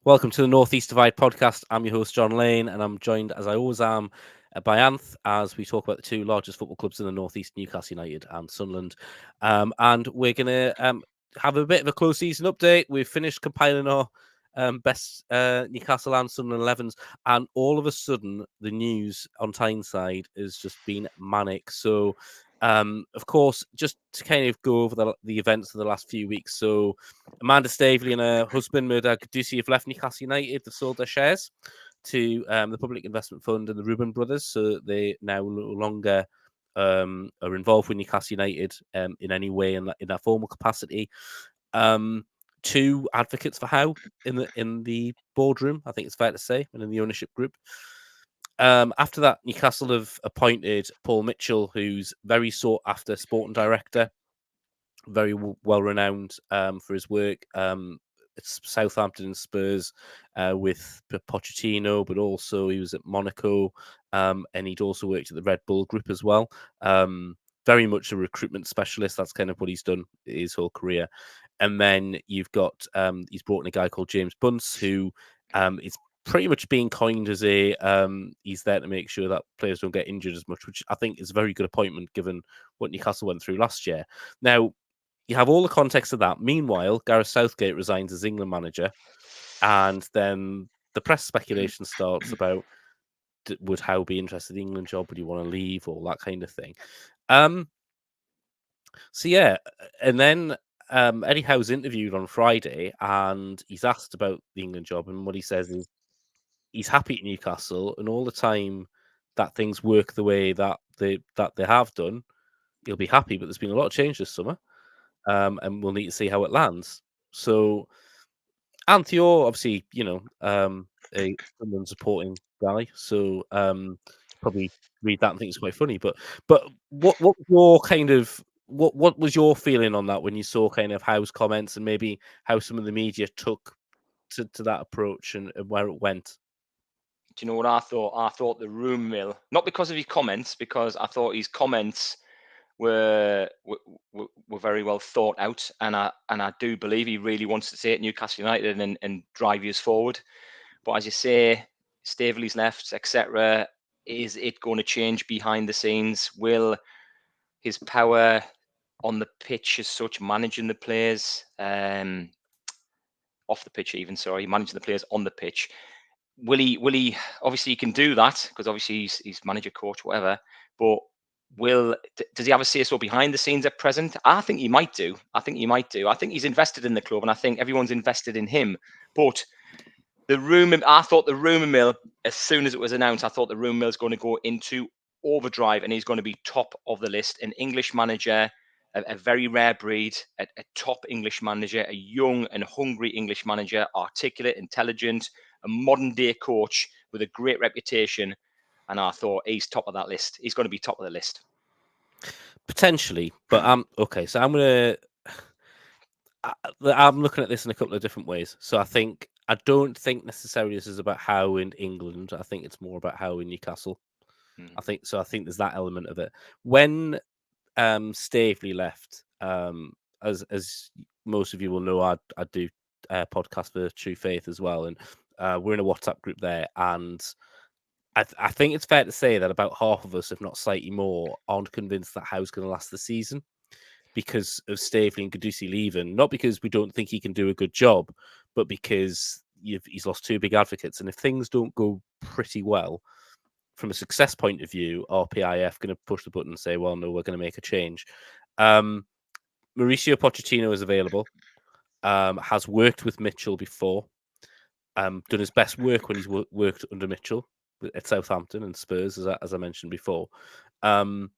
Welcome to the Northeast Divide podcast. I'm your host, John Lane, and I'm joined, as I always am, by Anth as we talk about the two largest football clubs in the Northeast, Newcastle United and Sunderland. And we're going to have a bit of a close season update. We've finished compiling our best Newcastle and Sunderland 11s, and all of a sudden, the news on Tyneside has just been manic. So, of course, just to kind of go over the events of the last few weeks. So, Amanda Staveley and her husband, Murda Gadusi, have left Newcastle United. They've sold their shares to the Public Investment Fund and the Reuben brothers, so they now no longer are involved with Newcastle United in any way in that formal capacity. Two advocates for Howe in the boardroom, I think it's fair to say, and in the ownership group. After that, Newcastle have appointed Paul Mitchell, who's very sought after sporting director, very well renowned for his work. It's Southampton and Spurs with Pochettino, but also he was at Monaco, and he'd also worked at the Red Bull Group as well. Very much a recruitment specialist. That's kind of what he's done his whole career. And then you've got he's brought in a guy called James Bunce, who is pretty much being coined as a he's there to make sure that players don't get injured as much, which I think is a very good appointment given what Newcastle went through last year. Now, you have all the context of that. Meanwhile, Gareth Southgate resigns as England manager, and then the press speculation starts about would Howe be interested in the England job? Would he want to leave? All that kind of thing. So yeah, and then Eddie Howe's interviewed on Friday, and he's asked about the England job, and what he says is he's happy at Newcastle, and all the time that things work the way that they have done, he'll be happy. But there's been a lot of change this summer. And we'll need to see how it lands. So, Anth, you're obviously, a someone supporting guy, so probably read that and think it's quite funny. But what was your kind of what was your feeling on that when you saw kind of Howe's comments and maybe how some of the media took to that approach and where it went? Do you know what I thought? I thought the room mill, not because of his comments, because I thought his comments were very well thought out, and I do believe he really wants to stay at Newcastle United and drive us forward. But as you say, Staveley's left, etc. Is it going to change behind the scenes? Will his power on the pitch as such, managing the players, off the pitch even, sorry, managing the players on the pitch, will he obviously he can do that because obviously he's manager, coach, whatever, but does he have a say so behind the scenes at present? I think he might do. I think he's invested in the club, and I think everyone's invested in him. But I thought the rumor mill, as soon as it was announced, I thought the rumor mill is going to go into overdrive, and he's going to be top of the list. An English manager, a very rare breed, a top English manager, a young and hungry English manager, articulate, intelligent, a modern day coach with a great reputation. And I thought he's top of that list. He's going to be top of the list. Potentially, but okay. So I'm looking at this in a couple of different ways. So I don't think necessarily this is about Howe in England. I think it's more about Howe in Newcastle. I think there's that element of it. When Staveley left, as most of you will know, I do podcast for True Faith as well, and we're in a WhatsApp group there, and I think it's fair to say that about half of us, if not slightly more, aren't convinced that Howe's going to last the season because of Staveley and Gadusi leaving. Not because we don't think he can do a good job, but because he's lost two big advocates, and if things don't go pretty well from a success point of view, are PIF going to push the button and say, well, no, we're going to make a change? Mauricio Pochettino is available, has worked with Mitchell before, done his best work when he's worked under Mitchell at Southampton and Spurs, as I mentioned before, and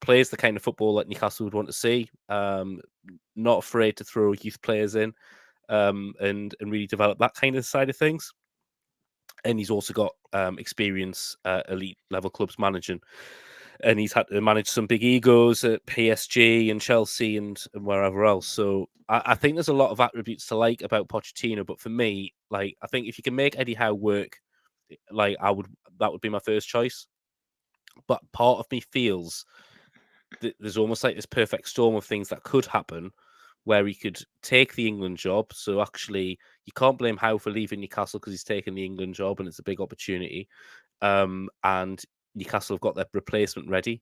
plays the kind of football that Newcastle would want to see, not afraid to throw youth players in and really develop that kind of side of things. And he's also got experience elite level clubs managing, and he's had to manage some big egos at PSG and Chelsea and wherever else. So I think there's a lot of attributes to like about Pochettino, but for me, like, I think if you can make Eddie Howe work, like, that would be my first choice. But part of me feels that there's almost like this perfect storm of things that could happen, where he could take the England job. So actually, you can't blame Howe for leaving Newcastle because he's taken the England job and it's a big opportunity. And Newcastle have got their replacement ready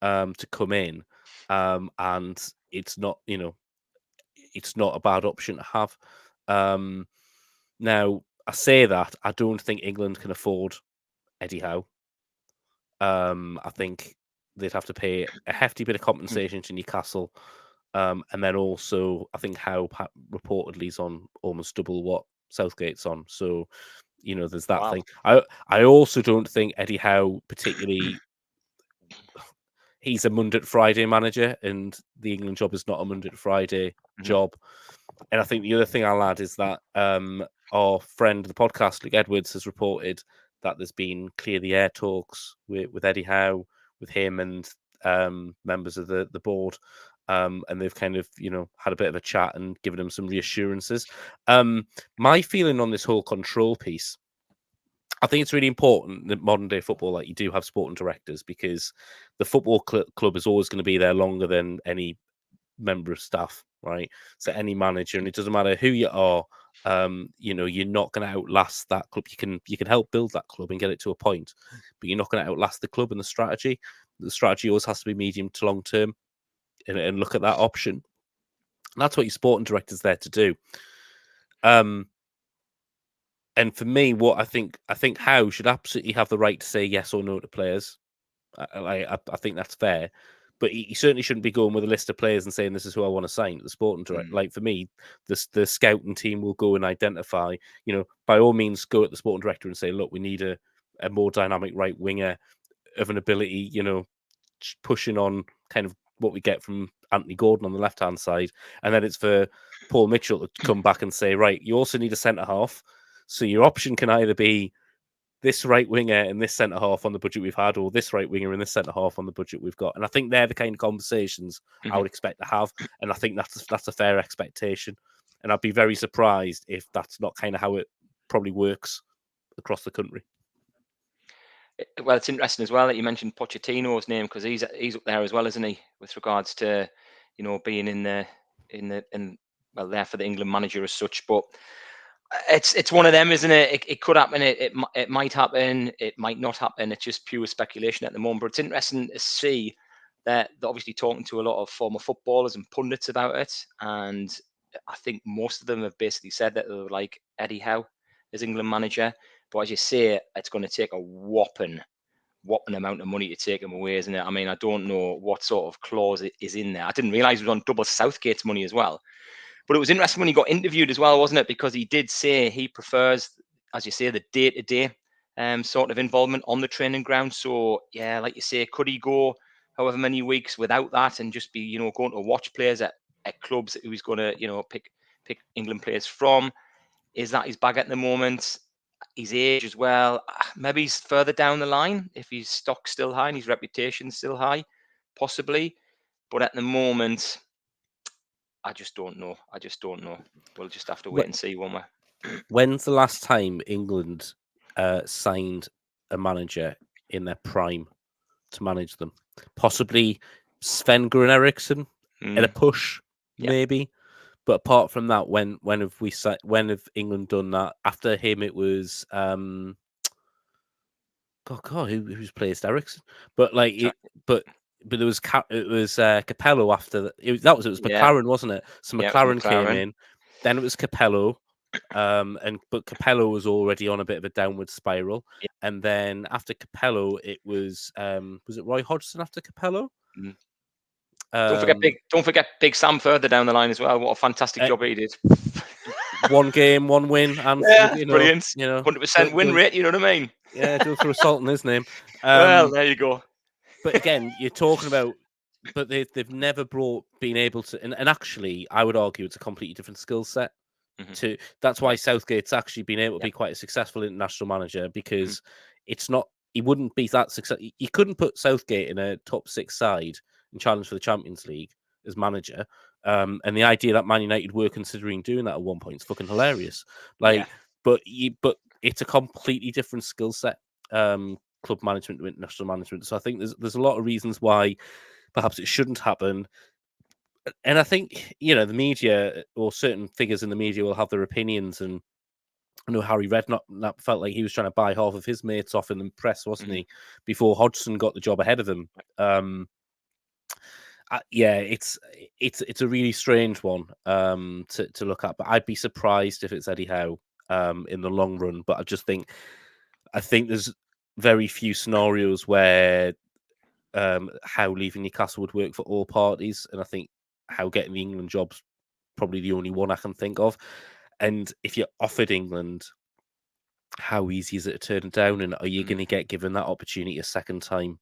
to come in. And it's not, it's not a bad option to have. Now, I say that, I don't think England can afford Eddie Howe. I think they'd have to pay a hefty bit of compensation to Newcastle. And then also, I think Howe reportedly is on almost double what Southgate's on. So, there's that Wow. thing. I also don't think Eddie Howe particularly. He's a Monday to Friday manager, and the England job is not a Monday to Friday job. And I think the other thing I'll add is that our friend of the podcast, Luke Edwards, has reported that there's been clear the air talks with Eddie Howe, with him and members of the board. And they've kind of, had a bit of a chat and given him some reassurances. My feeling on this whole control piece, I think it's really important that modern day football, like you do have sporting directors, because the football club is always going to be there longer than any member of staff, right? So any manager, and it doesn't matter who you are, you're not going to outlast that club. You can help build that club and get it to a point, but you're not going to outlast the club and the strategy. The strategy always has to be medium to long term, and look at that option. And that's what your sporting director's there to do. And for me, what I think Howe should absolutely have the right to say yes or no to players. I think that's fair, but he certainly shouldn't be going with a list of players and saying this is who I want to sign. The sporting director, like for me, the scouting team will go and identify. By all means, go at the sporting director and say, look, we need a more dynamic right winger of an ability. Pushing on kind of what we get from Anthony Gordon on the left hand side, and then it's for Paul Mitchell to come back and say, right, you also need a centre half. So your option can either be this right winger and this centre half on the budget we've had, or this right winger and this centre half on the budget we've got. And I think they're the kind of conversations I would expect to have, and I think that's a fair expectation. And I'd be very surprised if that's not kind of how it probably works across the country. Well, it's interesting as well that you mentioned Pochettino's name, because he's up there as well, isn't he? With regards to being in there for the England manager as such. But it's one of them, isn't it? It could happen. It might happen. It might not happen. It's just pure speculation at the moment. But it's interesting to see that they're obviously talking to a lot of former footballers and pundits about it, and I think most of them have basically said that they would like Eddie Howe as England manager. But as you say, it's going to take a whopping amount of money to take him away, isn't it? I mean, I don't know what sort of clause is in there. I didn't realize it was on double Southgate's money as well. But it was interesting when he got interviewed as well, wasn't it? Because he did say he prefers, as you say, the day-to-day sort of involvement on the training ground. So, yeah, like you say, could he go however many weeks without that and just be, going to watch players at clubs who he's going to, pick England players from? Is that his bag at the moment? His age as well. Maybe he's further down the line if his stock's still high and his reputation's still high, possibly. But at the moment, I just don't know. We'll just have to wait and see, won't we? When's the last time England signed a manager in their prime to manage them? Possibly Sven-Göran Eriksson in a push, maybe. But apart from that, when have England done that? After him, it was who's placed Eriksson? But but there was Capello after that. It was McLaren, wasn't it? So McLaren came in, then it was Capello, but Capello was already on a bit of a downward spiral, and then after Capello, it was it Roy Hodgson after Capello? Don't forget Big Sam further down the line as well. What a fantastic job he did. One game, one win, and brilliant. 100% win rate. You know what I mean? Yeah, don't throw salt in his name. Well, there you go. But again, you're talking about, but they've never been able to, and actually, I would argue it's a completely different skill set. That's why Southgate's actually been able to be quite a successful international manager, because it's not. He wouldn't be that successful. You couldn't put Southgate in a top 6 side and challenge for the Champions League as manager. And the idea that Man United were considering doing that at one point is fucking hilarious. But it's a completely different skill set, club management to international management. So I think there's a lot of reasons why perhaps it shouldn't happen. And I think, the media or certain figures in the media will have their opinions. And I know Harry Redknapp felt like he was trying to buy half of his mates off in the press, wasn't he? Before Hodgson got the job ahead of him. Yeah, it's a really strange one to look at. But I'd be surprised if it's Eddie Howe in the long run. But I think there's very few scenarios where Howe leaving Newcastle would work for all parties, and I think Howe getting the England job's probably the only one I can think of. And if you're offered England, how easy is it to turn it down? And are you going to get given that opportunity a second time?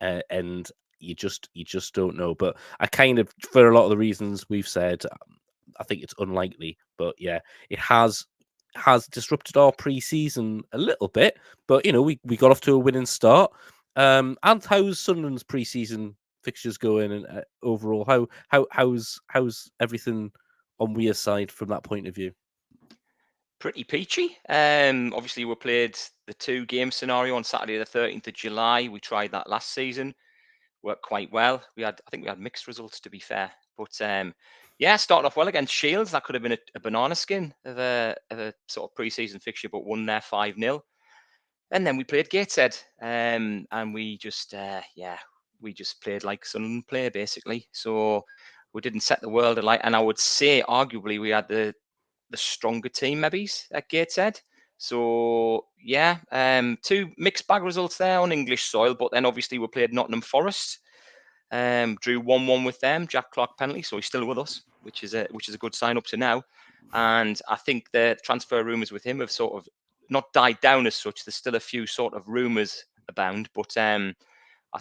And you just don't know. But I kind of, for a lot of the reasons we've said, I think it's unlikely. But yeah, it has disrupted our pre-season a little bit. But we got off to a winning start. And how's Sunderland's pre-season fixtures going? And overall, how's everything on Weir's side from that point of view? Pretty peachy. Obviously, we played the 2-game scenario on Saturday, the 13th of July. We tried that last season, worked quite well. I think we had mixed results, to be fair. But yeah, started off well against Shields. That could have been a banana skin of a sort of pre-season fixture, but won there 5-0. And then we played Gateshead, and we just played like Sunderland play basically. So we didn't set the world alight, and I would say arguably we had the stronger team maybe at Gateshead. So yeah, 2 mixed bag results there on English soil, but then obviously we played Nottingham Forest, drew 1-1 with them. Jack Clark penalty, so he's still with us, which is a good sign up to now. And I think the transfer rumours with him have sort of not died down as such. There's still a few sort of rumours abound, but I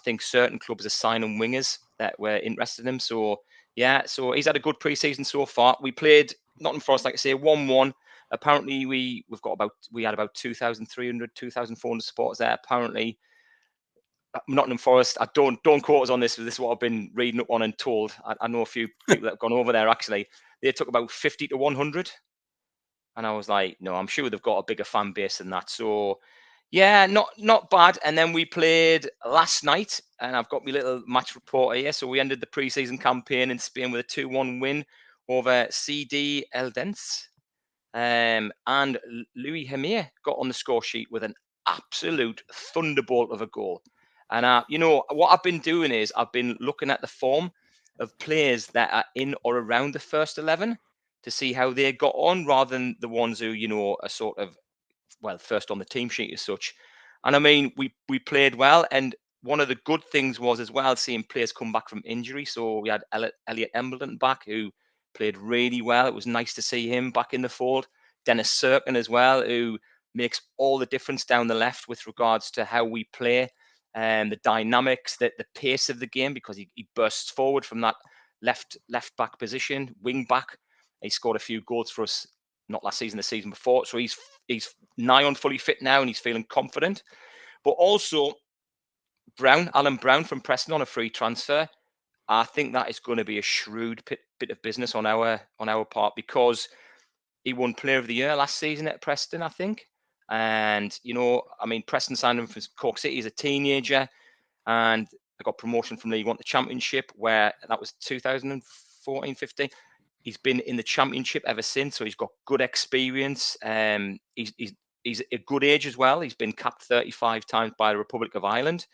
think certain clubs are signing wingers that were interested in him. So yeah, so he's had a good pre-season so far. We played Nottingham Forest, like I say, 1-1. Apparently, we had about 2,300, 2,400 supporters there. Apparently, Nottingham Forest. I don't quote us on this. This is what I've been reading up on and told. I know a few people that have gone over there. Actually, they took about 50 to 100, and I was like, no, I'm sure they've got a bigger fan base than that. So yeah, not bad. And then we played last night, and I've got my little match report here. So we ended the pre-season campaign in Spain with a 2-1 win over CD Eldense. And Louis Hemir got on the score sheet with an absolute thunderbolt of a goal. And what I've been doing is I've been looking at the form of players that are in or around the first 11 to see how they got on, rather than the ones who are sort of first on the team sheet as such. And I mean, we played well, and one of the good things was as well seeing players come back from injury. So we had Elliot Embleton back, who played really well. It was nice to see him back in the fold. Dennis Serkin as well, who makes all the difference down the left with regards to how we play and the dynamics, the pace of the game, because he bursts forward from that left back position, wing back. He scored a few goals for us, not last season, the season before. So he's nigh on fully fit now, and he's feeling confident. But also Alan Brown from Preston on a free transfer. I think that is going to be a shrewd bit of business on our part, because he won Player of the Year last season at Preston, I think. And I mean, Preston signed him from Cork City as a teenager, and they got promotion from League One to Championship, where that was 2014-15. He's been in the Championship ever since, so he's got good experience. He's a good age as well. He's been capped 35 times by the Republic of Ireland,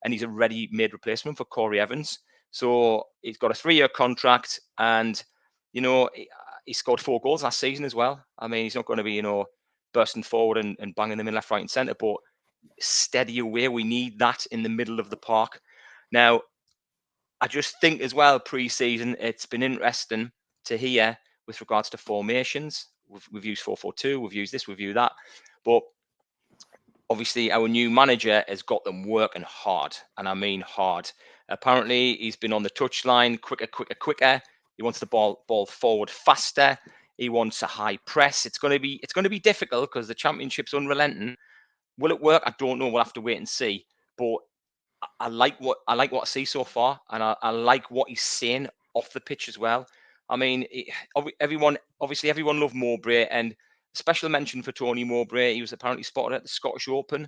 and he's a ready-made replacement for Corey Evans. So he's got a 3-year contract, and he scored 4 goals last season as well. I mean, he's not going to be bursting forward and banging them in left, right, and centre, but steady away. We need that in the middle of the park. Now, I just think as well, pre-season, it's been interesting to hear with regards to formations. We've used 4-4-2, we've used this, we've used that. But obviously, our new manager has got them working hard, and I mean hard. Apparently, he's been on the touchline quicker. He wants the ball forward faster. He wants a high press. It's going to be difficult because the Championship's unrelenting. Will it work? I don't know. We'll have to wait and see. But I like what I see so far, and I like what he's saying off the pitch as well. I mean, everyone loved Mowbray, and special mention for Tony Mowbray. He was apparently spotted at the Scottish Open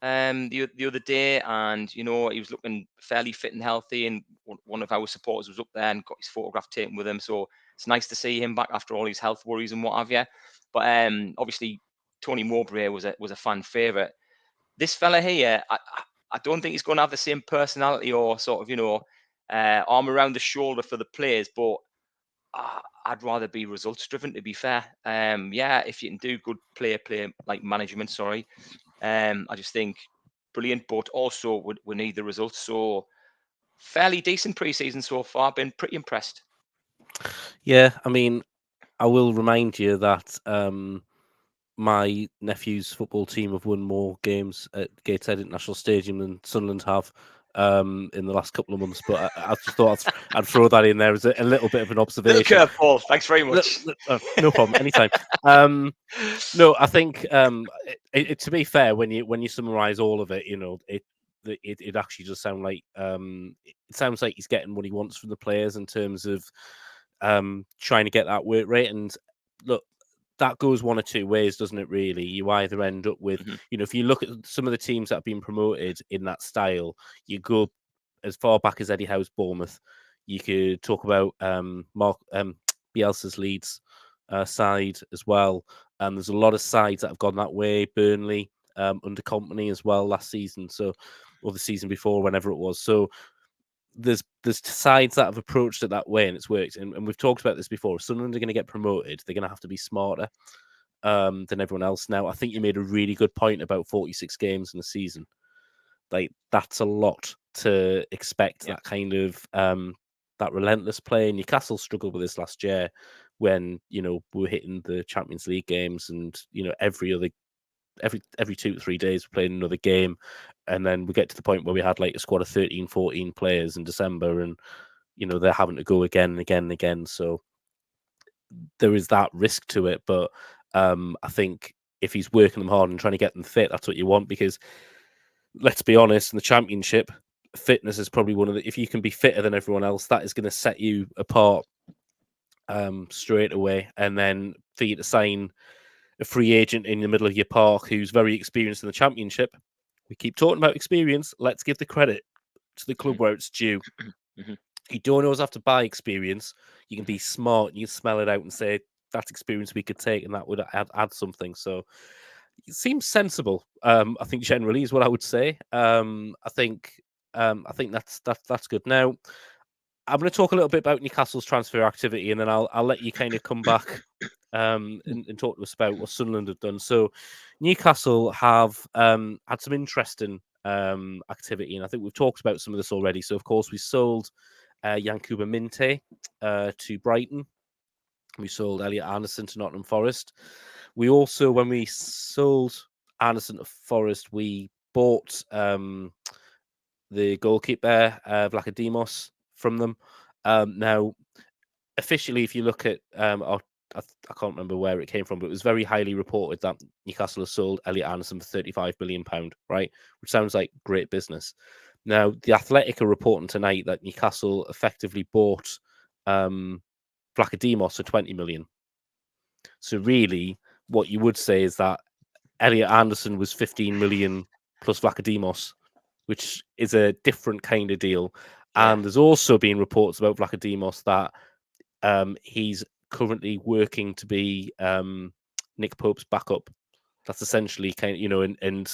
the other day, and he was looking fairly fit and healthy, and one of our supporters was up there and got his photograph taken with him. So it's nice to see him back after all his health worries and what have you. But obviously Tony Mowbray was a fan favourite. This fella here, I don't think he's going to have the same personality or sort of arm around the shoulder for the players, but I'd rather be results driven, to be fair. Yeah, if you can do good player like management, sorry. I just think brilliant, but also we need the results. So fairly decent pre-season so far. Been pretty impressed. Yeah, I mean, I will remind you that my nephew's football team have won more games at Gateshead International Stadium than Sunderland have in the last couple of months. But I just thought I'd throw that in there as a little bit of an Little observation. curveball. Thanks very much. No problem. Anytime. No, I think to be fair, when you summarise all of it, it actually does sound like it sounds like he's getting what he wants from the players in terms of trying to get that work rate. And look, that goes one or two ways, doesn't it? Really, you either end up with, if you look at some of the teams that have been promoted in that style, you go as far back as Eddie Howe's Bournemouth. You could talk about Mark Bielsa's Leeds side as well. There's a lot of sides that have gone that way. Burnley under Company as well last season, or the season before, whenever it was. So there's sides that have approached it that way and it's worked. And we've talked about this before. If Sunderland are going to get promoted, they're going to have to be smarter than everyone else. Now, I think you made a really good point about 46 games in a season. Like, that's a lot to expect that kind of that relentless play. Newcastle struggled with this last year when we were hitting the Champions League games, and every 2 to 3 days we're playing another game, and then we get to the point where we had like a squad of 13, 14 players in December, and they're having to go again and again and again. So there is that risk to it, but I think if he's working them hard and trying to get them fit, that's what you want, because let's be honest, in the Championship, fitness is probably one of the, if you can be fitter than everyone else, that is going to set you apart straight away. And then for you to sign a free agent in the middle of your park who's very experienced in the Championship, we keep talking about experience, let's give the credit to the club where it's due. You don't always have to buy experience. You can be smart, you can smell it out and say, that's experience we could take, and that would add something. So it seems sensible. I think generally is what I would say. I think that's good. Now, I'm going to talk a little bit about Newcastle's transfer activity, and then I'll let you kind of come back and talk to us about what Sunderland have done. So, Newcastle have had some interesting activity, and I think we've talked about some of this already. So, of course, we sold Yankuba Minte to Brighton. We sold Elliot Anderson to Nottingham Forest. We also, when we sold Anderson to Forest, we bought the goalkeeper, Vlachodimos, from them. Now, officially, if you look at, I can't remember where it came from, but it was very highly reported that Newcastle has sold Elliot Anderson for £35 million, right? Which sounds like great business. Now, the Athletic are reporting tonight that Newcastle effectively bought Vlachodimos for 20 million. So really, what you would say is that Elliot Anderson was 15 million plus Vlachodimos, which is a different kind of deal. Yeah. And there's also been reports about Vlachodimos that he's currently working to be Nick Pope's backup. That's essentially kind of, and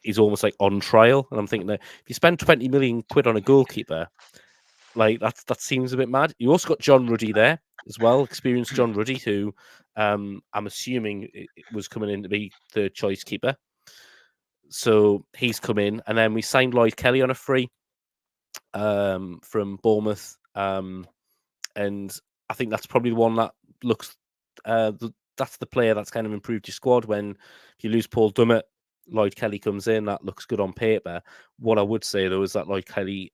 he's almost like on trial. And I'm thinking that if you spend 20 million quid on a goalkeeper, like that seems a bit mad. You also got John Ruddy there as well, experienced John Ruddy, who I'm assuming was coming in to be the choice keeper. So he's come in, and then we signed Lloyd Kelly on a free from Bournemouth, and I think that's probably the one that looks. That's the player that's kind of improved your squad. When if you lose Paul Dummett, Lloyd Kelly comes in. That looks good on paper. What I would say though is that Lloyd Kelly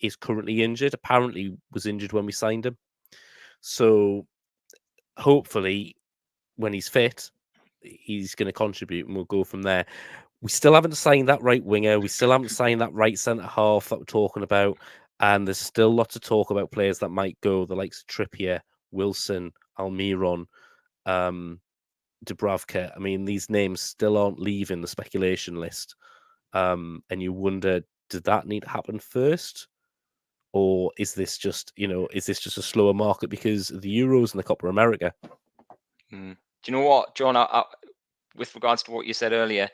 is currently injured. Apparently, was injured when we signed him. So hopefully, when he's fit, he's going to contribute, and we'll go from there. We still haven't signed that right winger. We still haven't signed that right centre half that we're talking about. And there's still lots of talk about players that might go, the likes of Trippier, Wilson, Almiron. Dubravka. I mean, these names still aren't leaving the speculation list. And you wonder, did that need to happen first? Or is this just, a slower market because of the Euros and the Copa America? Do you know what, John? With regards to what you said earlier,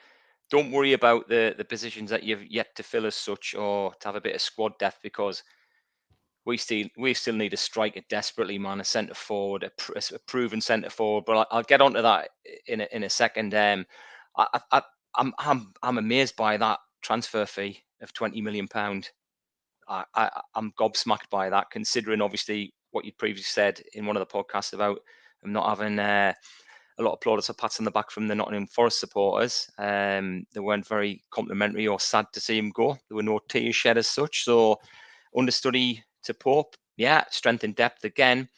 don't worry about the positions that you've yet to fill as such, or to have a bit of squad depth, because we still need a striker desperately, man. A centre forward, a proven centre forward. But I'll get onto that in a second. I'm amazed by that transfer fee of £20 million. I'm gobsmacked by that, considering obviously what you previously said in one of the podcasts about them not having a lot of plaudits or pats on the back from the Nottingham Forest supporters. They weren't very complimentary or sad to see him go. There were no tears shed as such. So understudy to Pope, yeah, strength and depth again,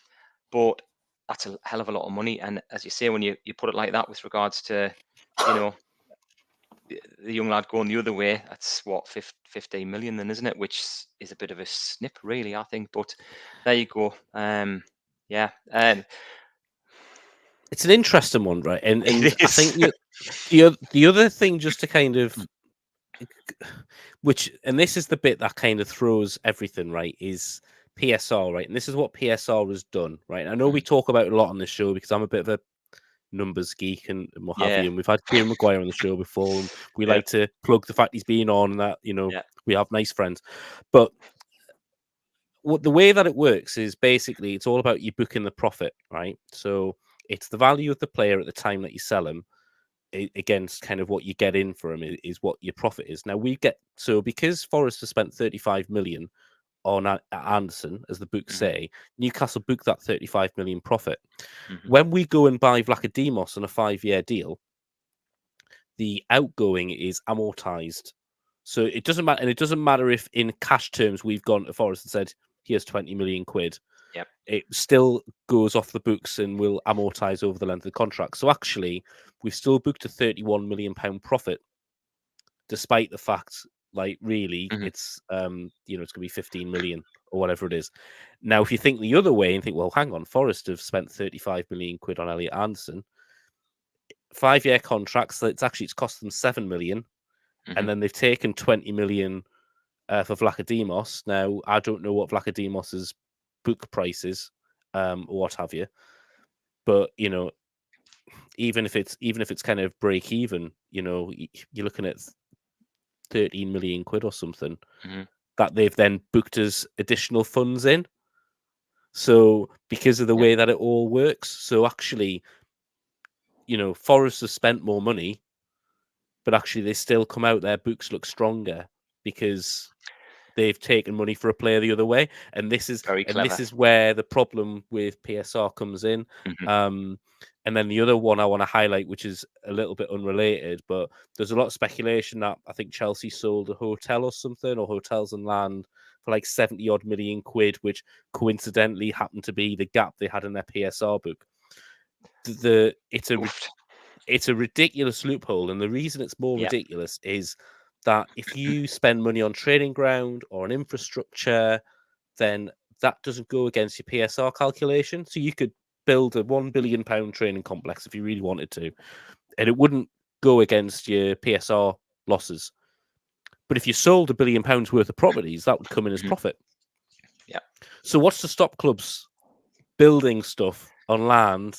but that's a hell of a lot of money. And as you say, when you put it like that with regards to, the young lad going the other way, that's what, 15 million then, isn't it? Which is a bit of a snip, really, I think. But there you go. Yeah. It's an interesting one, right? And It I think is. the other thing, just to kind of, and this is the bit that kind of throws everything, right, is PSR, right? And this is what PSR has done, right? I know we talk about it a lot on this show because I'm a bit of a numbers geek and what have Yeah. you, and we've had Kieran Maguire on the show before, and we Yeah. like to plug the fact he's been on, and that Yeah. we have nice friends. But the way that it works is basically it's all about you booking the profit, right? So it's the value of the player at the time that you sell him against kind of what you get in for him is what your profit is. Now because Forest has spent 35 million on Anderson, as the books say, Newcastle booked that 35 million profit. When we go and buy Vlachodimos on a 5-year deal, the outgoing is amortized. So it doesn't matter, and it doesn't matter if in cash terms we've gone to Forest and said, here's 20 million quid. Yep. It still goes off the books and will amortize over the length of the contract. So actually, we've still booked a £31 million profit, despite the fact, like, really, it's it's going to be 15 million or whatever it is. Now, if you think the other way and think, well, hang on, Forest have spent 35 million quid on Elliot Anderson, 5-year contracts, so it's cost them 7 million, and then they've taken 20 million for Vlachodimos. Now, I don't know what Vlachodimos's book price is, or what have you, but even if it's kind of break even, you're looking at 13 million quid or something that they've then booked as additional funds in. So because of the way that it all works, so actually, Forest has spent more money, but actually they still come out, their books look stronger because they've taken money for a player the other way. And this is Very clever. where the problem with PSR comes in. And then the other one I want to highlight, which is a little bit unrelated, but there's a lot of speculation that I think Chelsea sold a hotel or something, or hotels and land, for like 70 odd million quid, which coincidentally happened to be the gap they had in their PSR book. It's a ridiculous loophole, and the reason it's more ridiculous is that if you spend money on training ground or on infrastructure, then that doesn't go against your PSR calculation. So you could build a £1 billion training complex if you really wanted to, and it wouldn't go against your PSR losses. But if you sold £1 billion worth of properties, that would come in as profit. Yeah. So what's to stop clubs building stuff on land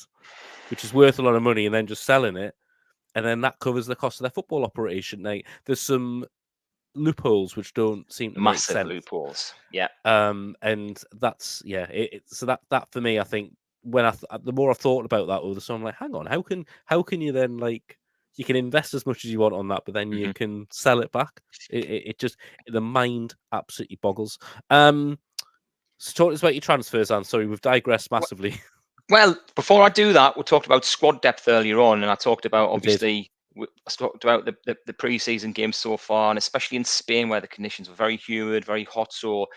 which is worth a lot of money and then just selling it, and then that covers the cost of their football operation? Like, there's some loopholes which don't seem to make sense. Massive loopholes. Yeah. And that's so that for me, I think when the more I've thought about that over the summer, I'm like, hang on, how can you then, like, you can invest as much as you want on that, but then you can sell it back? It just, the mind absolutely boggles. So talk to us about your transfers, Anne. Sorry, we've digressed massively. Well, before I do that, we talked about squad depth earlier on, and I talked about, obviously, I talked about the pre-season games so far, and especially in Spain where the conditions were very humid, very hot. So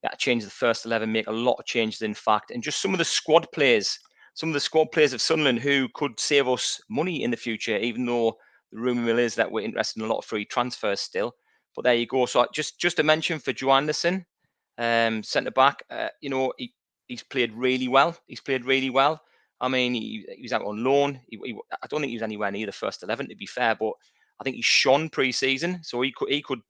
that changed the first 11, make a lot of changes, in fact, and just some of the squad players of Sunderland who could save us money in the future, even though the rumour mill is that we're interested in a lot of free transfers still. But there you go. So just a mention for Joe Anderson, centre back. He's played really well. I mean, he was out on loan. I don't think he was anywhere near the first 11, to be fair, but I think he shone pre-season, so he could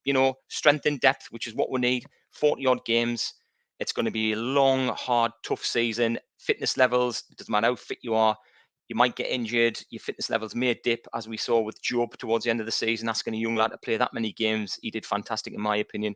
strengthen depth, which is what we need. 40 odd games. It's going to be a long, hard, tough season. Fitness levels, it doesn't matter how fit you are, you might get injured. Your fitness levels may dip, as we saw with Job towards the end of the season. Asking a young lad to play that many games, he did fantastic in my opinion.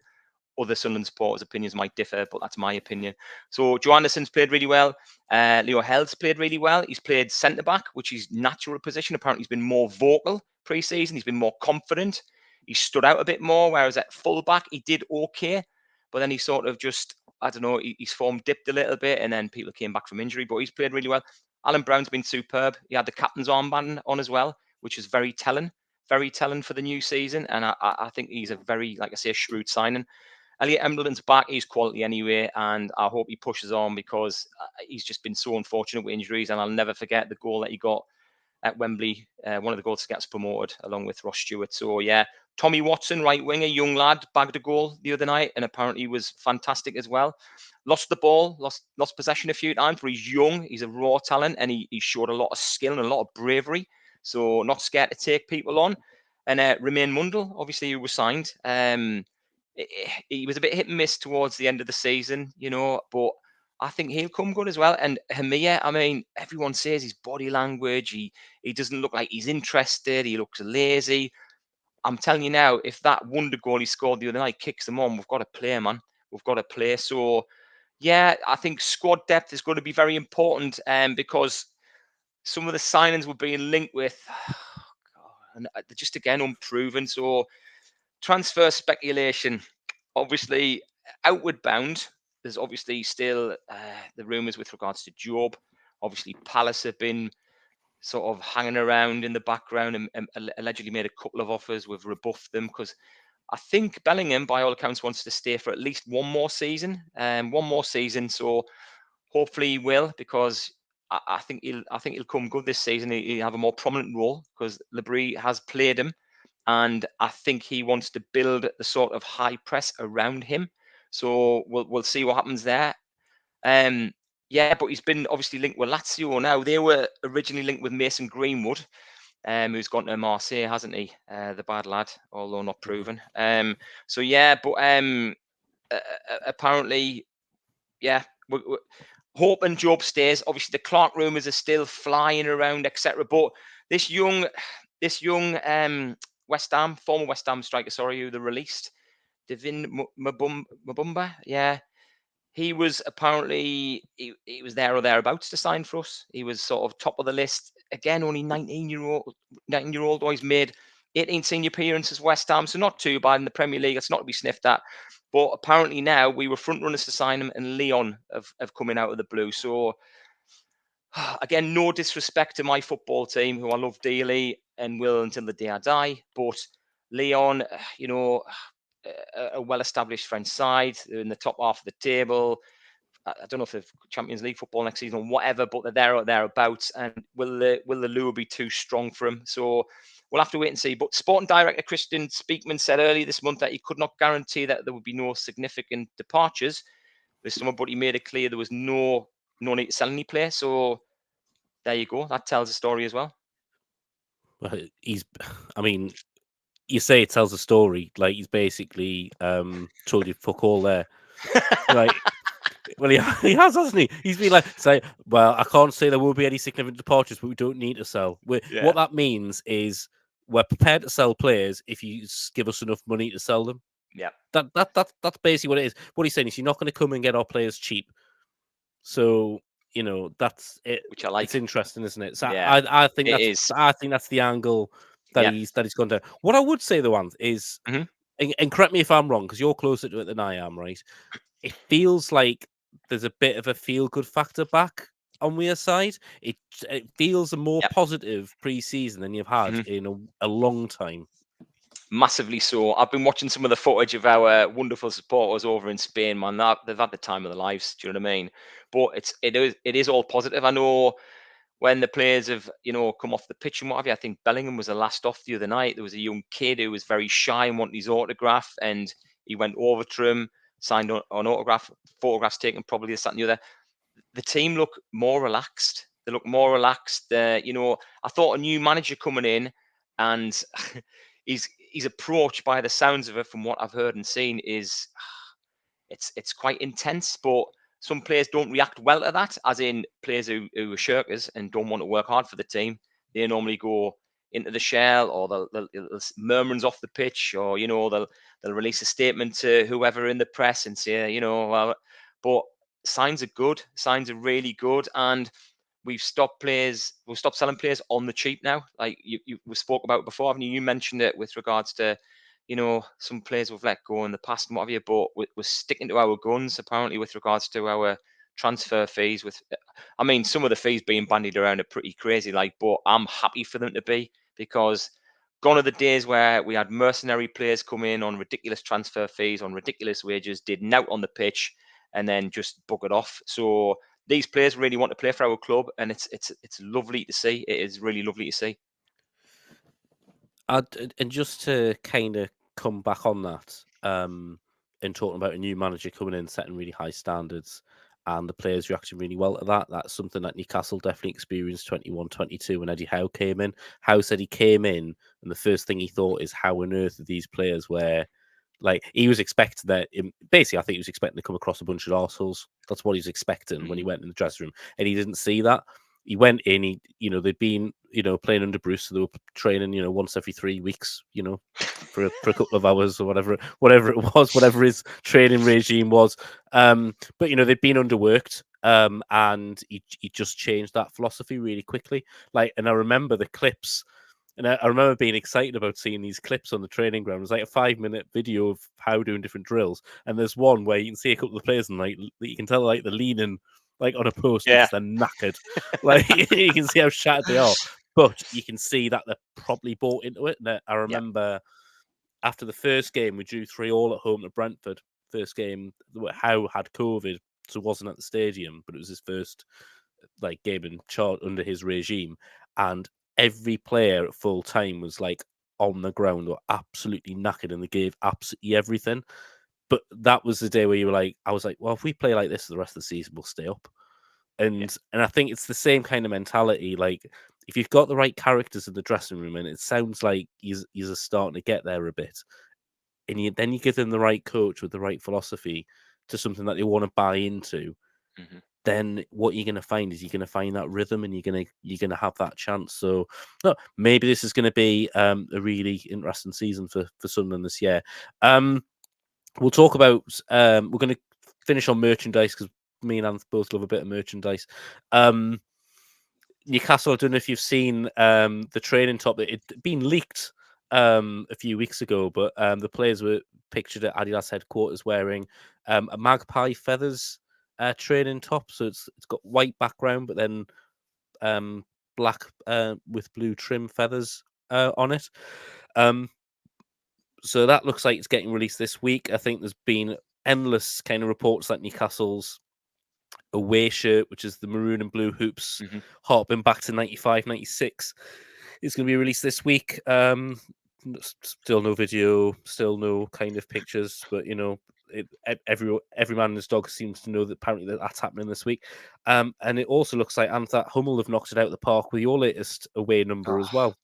Other Sunderland supporters' opinions might differ, but that's my opinion. So Joe Anderson's played really well. Leo Held's played really well. He's played centre back, which is natural position. Apparently, he's been more vocal pre-season. He's been more confident. He stood out a bit more. Whereas at full back, he did okay, but then he sort of just, I don't know, his form dipped a little bit, and then people came back from injury. But he's played really well. Alan Brown's been superb. He had the captain's armband on as well, which is very telling for the new season. And I think he's a very, like I say, a shrewd signing. Elliot Embleton's back. He's quality anyway, and I hope he pushes on because he's just been so unfortunate with injuries. And I'll never forget the goal that he got at Wembley, one of the goals to get us promoted, along with Ross Stewart. So yeah, Tommy Watson, right winger, young lad, bagged a goal the other night, and apparently was fantastic as well. Lost the ball, lost possession a few times, but he's young. He's a raw talent, and he showed a lot of skill and a lot of bravery. So not scared to take people on. And Remain Mundle, obviously, who was signed. He was a bit hit and miss towards the end of the season, but I think he'll come good as well. And Hamia, I mean, everyone says his body language, he doesn't look like he's interested. He looks lazy. I'm telling you now, if that wonder goal he scored the other night kicks them on, we've got to play, man. We've got to play. So, yeah, I think squad depth is going to be very important because some of the signings were being linked with, and they're just, again, unproven. So, transfer speculation, obviously outward bound. There's obviously still the rumours with regards to Job. Obviously, Palace have been sort of hanging around in the background and allegedly made a couple of offers. We've rebuffed them because I think Bellingham, by all accounts, wants to stay for at least one more season. So hopefully he will, because I think he'll come good this season. He'll have a more prominent role because Labrie has played him, and I think he wants to build the sort of high press around him. So we'll see what happens there. Yeah, but he's been obviously linked with Lazio now. They were originally linked with Mason Greenwood, who's gone to Marseille, hasn't he? The bad lad, although not proven. So yeah, but apparently, yeah, we're hoping Job stays. Obviously, the Clark rumours are still flying around, etc. But this young former West Ham striker, who they released, Devin Mabumba, yeah, he was apparently he was there or thereabouts to sign for us. He was sort of top of the list. Again, only 19-year-old. He's made 18 senior appearances West Ham, so not too bad in the Premier League. It's not to be sniffed at. But apparently now we were front runners to sign him, and Leon have coming out of the blue. So again, no disrespect to my football team, who I love dearly and will until the day I die. But Leon, a well-established French side. They're in the top half of the table. I don't know if they've Champions League football next season or whatever, but they're there or thereabouts. And will the lure be too strong for him? So we'll have to wait and see. But Sporting Director Christian Speakman said earlier this month that he could not guarantee that there would be no significant departures this summer, but he made it clear there was no need to sell any players. So there you go. That tells a story as well. Well, I mean, you say it tells a story. Like, he's basically told you fuck all there. Like, well, he has, hasn't he? He's been like, say, well, I can't say there will be any significant departures, but we don't need to sell. Yeah. What that means is we're prepared to sell players if you give us enough money to sell them. Yeah. That's basically what it is. What he's saying is, you're not going to come and get our players cheap. So, that's it. Which I like. It's interesting, isn't it? So yeah, I think that's the angle that he's gone down. What I would say though, Anth, is, and correct me if I'm wrong, because you're closer to it than I am, right? It feels like there's a bit of a feel-good factor back on Weir's side. It feels a more positive pre-season than you've had in a long time. Massively so. I've been watching some of the footage of our wonderful supporters over in Spain, man. They've had the time of their lives. Do you know what I mean? But it is all positive. I know when the players have come off the pitch and what have you. I think Bellingham was the last off the other night. There was a young kid who was very shy and wanted his autograph, and he went over to him, signed on autograph, photographs taken, probably this, that, and the other. The team look more relaxed. They look more relaxed. You know, I thought a new manager coming in, and his approach, by the sounds of it, from what I've heard and seen, is it's quite intense. But some players don't react well to that, as in players who are shirkers and don't want to work hard for the team. They normally go into the shell, or they'll murmurings off the pitch, or you know, they'll release a statement to whoever in the press and say, you know, well, but signs are good. Signs are really good, and we've stopped selling players on the cheap now. Like we spoke about before, haven't you? You mentioned it with regards to, you know, some players we've let go in the past and what have you, but we're sticking to our guns apparently with regards to our transfer fees. I mean, some of the fees being bandied around are pretty crazy, like, but I'm happy for them to be, because gone are the days where we had mercenary players come in on ridiculous transfer fees, on ridiculous wages, did nout on the pitch, and then just buggered off. So these players really want to play for our club, and it's lovely to see. It is really lovely to see. And just to kind of come back on that, and talking about a new manager coming in, setting really high standards, and the players reacting really well to that. That's something that Newcastle definitely experienced 21-22 when Eddie Howe came in. Howe said he came in, and the first thing he thought is, how on earth are these players where, like, he was expecting that, basically, I think he was expecting to come across a bunch of arseholes. That's what he was expecting when he went in the dressing room, and he didn't see that. He went in, they'd been, playing under Bruce, so they were training, once every 3 weeks, for a couple of hours or whatever it was, whatever his training regime was. But they'd been underworked, and he just changed that philosophy really quickly. Like, and I remember the clips. And I remember being excited about seeing these clips on the training ground. It was like a 5-minute video of how doing different drills. And there's one where you can see a couple of players and like you can tell like they're leaning like on a post Yeah. because they're knackered. Like you can see how shattered they are. But you can see that they're probably bought into it. And I remember after the first game, we drew 3-3 at home to Brentford. First game, Howe had COVID, so wasn't at the stadium, but it was his first like game in charge under his regime. And every player at full time was like on the ground or absolutely knackered, and they gave absolutely everything. But that was the day where you were like, I was like, well, if we play like this for the rest of the season, we'll stay up. And I think it's the same kind of mentality. Like, if you've got the right characters in the dressing room, and it sounds like he's starting to get there a bit, and then you give them the right coach with the right philosophy to something that they want to buy into, then what you're going to find is you're going to find that rhythm, and you're gonna have that chance. So, no, maybe this is going to be a really interesting season for Sunderland this year. We'll talk about. We're going to finish on merchandise because me and Anth both love a bit of merchandise. Newcastle, I don't know if you've seen the training top that had been leaked a few weeks ago, but the players were pictured at Adidas headquarters wearing a magpie feathers training top. So it's got white background, but then black with blue trim feathers on it. So that looks like it's getting released this week. I think there's been endless kind of reports that Newcastle's away shirt, which is the maroon and blue hoops, harping back to 95, 96, is going to be released this week. Still no video, still no kind of pictures, but every man and his dog seems to know that apparently that's happening this week. And it also looks like Anth that Hummel have knocked it out of the park with your latest away number as well.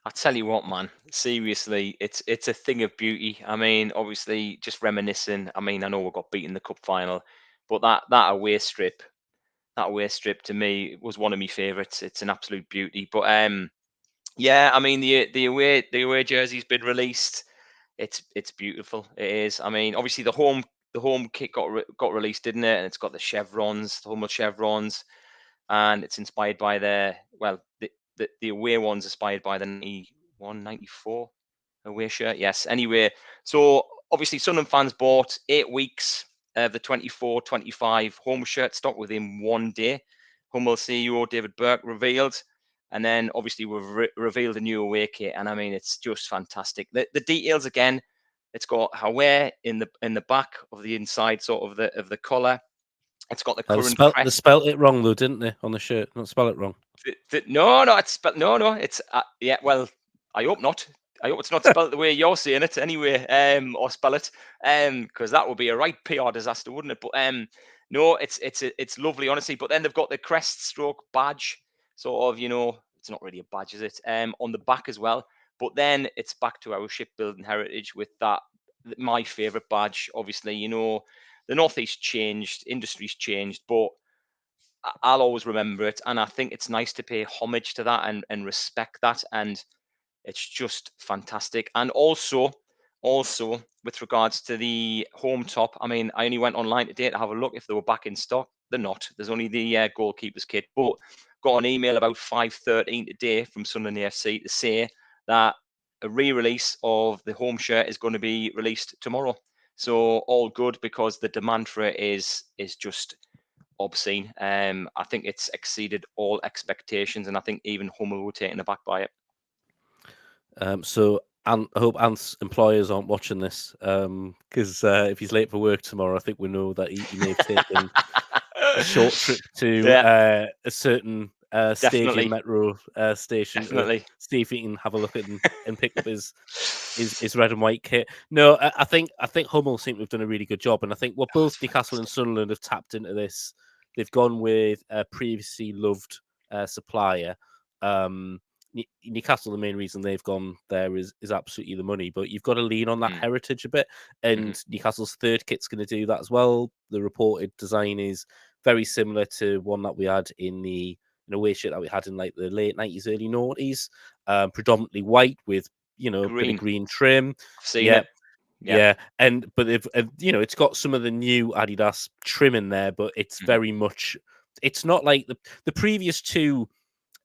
I tell you what, man. Seriously, it's a thing of beauty. I mean, obviously, just reminiscing. I mean, I know we got beaten in the cup final, but that away strip to me was one of my favourites. It's an absolute beauty. But yeah, I mean, the away jersey's been released. It's beautiful. It is. I mean, obviously the home kit got released, didn't it? And it's got the chevrons, the Hummel chevrons, and it's inspired by the away one's inspired by the 91, 94 away shirt. Yes. Anyway, so obviously Sunderland fans bought 8 weeks of the 24-25 home shirt stock within 1 day. Hummel CEO David Burke revealed. And then obviously we've revealed a new away kit. And I mean, it's just fantastic. The details again, it's got Howe in the back of the inside sort of the collar. It's got the current They crest. spelt it wrong though, didn't they, on the shirt? Not spell it wrong. No, it's yeah. Well, I hope not. I hope it's not spelled the way you're saying it anyway, or spell it, because that would be a right PR disaster, wouldn't it? But No, it's lovely, honestly. But then they've got the crest stroke badge, sort of, it's not really a badge, is it? On the back as well. But then it's back to our shipbuilding heritage with that. My favourite badge, obviously, the Northeast changed, industry's changed, but I'll always remember it. And I think it's nice to pay homage to that and respect that. And it's just fantastic. And also with regards to the home top, I mean, I only went online today to have a look if they were back in stock. They're not. There's only the goalkeeper's kit. But got an email about 5:13 today from Sunderland AFC to say that a re-release of the home shirt is going to be released tomorrow. So all good, because the demand for it is just obscene. I think it's exceeded all expectations, and I think even Hummel were taken aback by it. So I hope Anth's employers aren't watching this, because if he's late for work tomorrow, I think we know that he may have taken a short trip to Yeah, a certain stadium definitely, metro station to definitely. see if he can have a look at and pick up his red and white kit. No, I think Hummel seem to have done a really good job, and I think what Oh, both it's Newcastle and fantastic. Sunderland have tapped into this. They've gone with a previously loved supplier. Um, Newcastle, the main reason they've gone there is absolutely the money, but you've got to lean on that Mm, heritage a bit. mhm. And Newcastle's third kit's going to do that as well. The reported design is very similar to one that we had in the away shirt that we had in like the late 90s, early 90s, predominantly white with a bit of Green. green trim. I've seen Yeah, it. Yeah. yeah, but they've it's got some of the new Adidas trim in there, but it's Mhm. very much. It's not like the previous two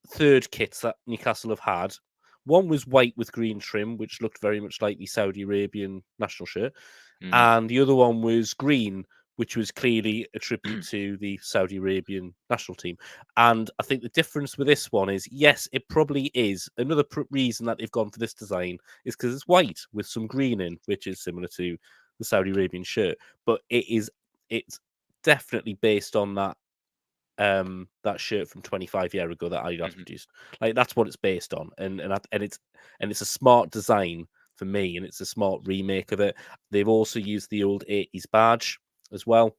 third kits that Newcastle have had. One was white with green trim, which looked very much like the Saudi Arabian national shirt, Mm. and the other one was green, which was clearly a tribute to the Saudi Arabian national team. And I think the difference with this one is, yes, it probably is another reason that they've gone for this design is because it's white with some green in, which is similar to the Saudi Arabian shirt, but it's definitely based on that shirt from 25 years ago that Adidas Mhm. produced. Like that's what it's based on, and it's a smart design for me, and it's a smart remake of it. They've also used the old 80s badge as well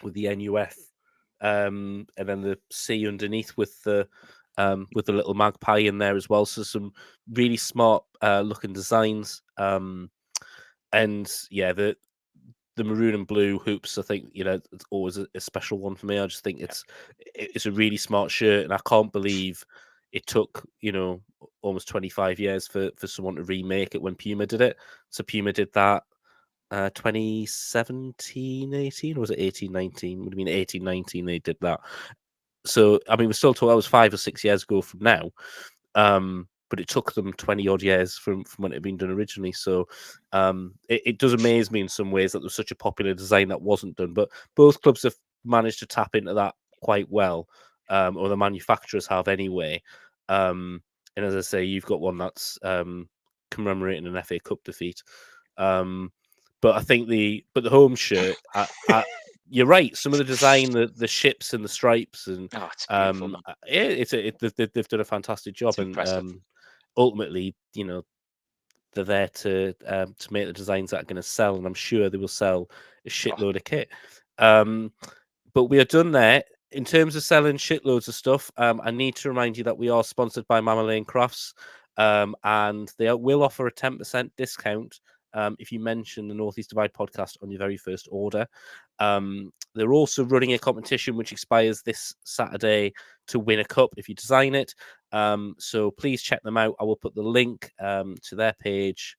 with the NUF, and then the C underneath with the little magpie in there as well. So some really smart looking designs. And yeah, the maroon and blue hoops, I think it's always a special one for me. I just think it's a really smart shirt, and I can't believe it took almost 25 years for someone to remake it when Puma did it. So Puma did that 2017, 18, or was it 18-19? Would have been 18-19 they did that. So I mean, we're still talking. That was 5 or 6 years ago from now. But it took them 20 odd years from when it had been done originally. So it does amaze me in some ways that there was such a popular design that wasn't done. But both clubs have managed to tap into that quite well, or the manufacturers have anyway. And as I say, you've got one that's commemorating an FA Cup defeat. But I think the home shirt, you're right. Some of the design, the ships and the stripes, and Oh, it's beautiful, man. yeah, they've done a fantastic job, It's and impressive. ultimately, they're there to make the designs that are going to sell, and I'm sure they will sell a Oh, shitload of kit. Um, but we are done there. In terms of selling shitloads of stuff, I need to remind you that we are sponsored by Mama Lane Crafts, and they will offer a 10% discount if you mention the Northeast Divide podcast on your very first order. They're also running a competition which expires this Saturday to win a cup if you design it. So please check them out. I will put the link to their page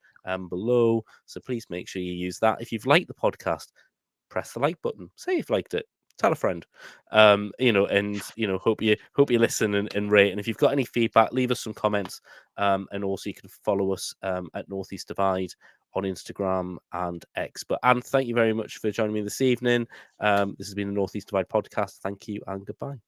below. So please make sure you use that. If you've liked the podcast, press the like button. Say you've liked it. Tell a friend. Hope you listen and rate. And if you've got any feedback, leave us some comments. And also you can follow us at Northeast Divide on Instagram and X. But Anne, thank you very much for joining me this evening. This has been the Northeast Divide podcast. Thank you and goodbye.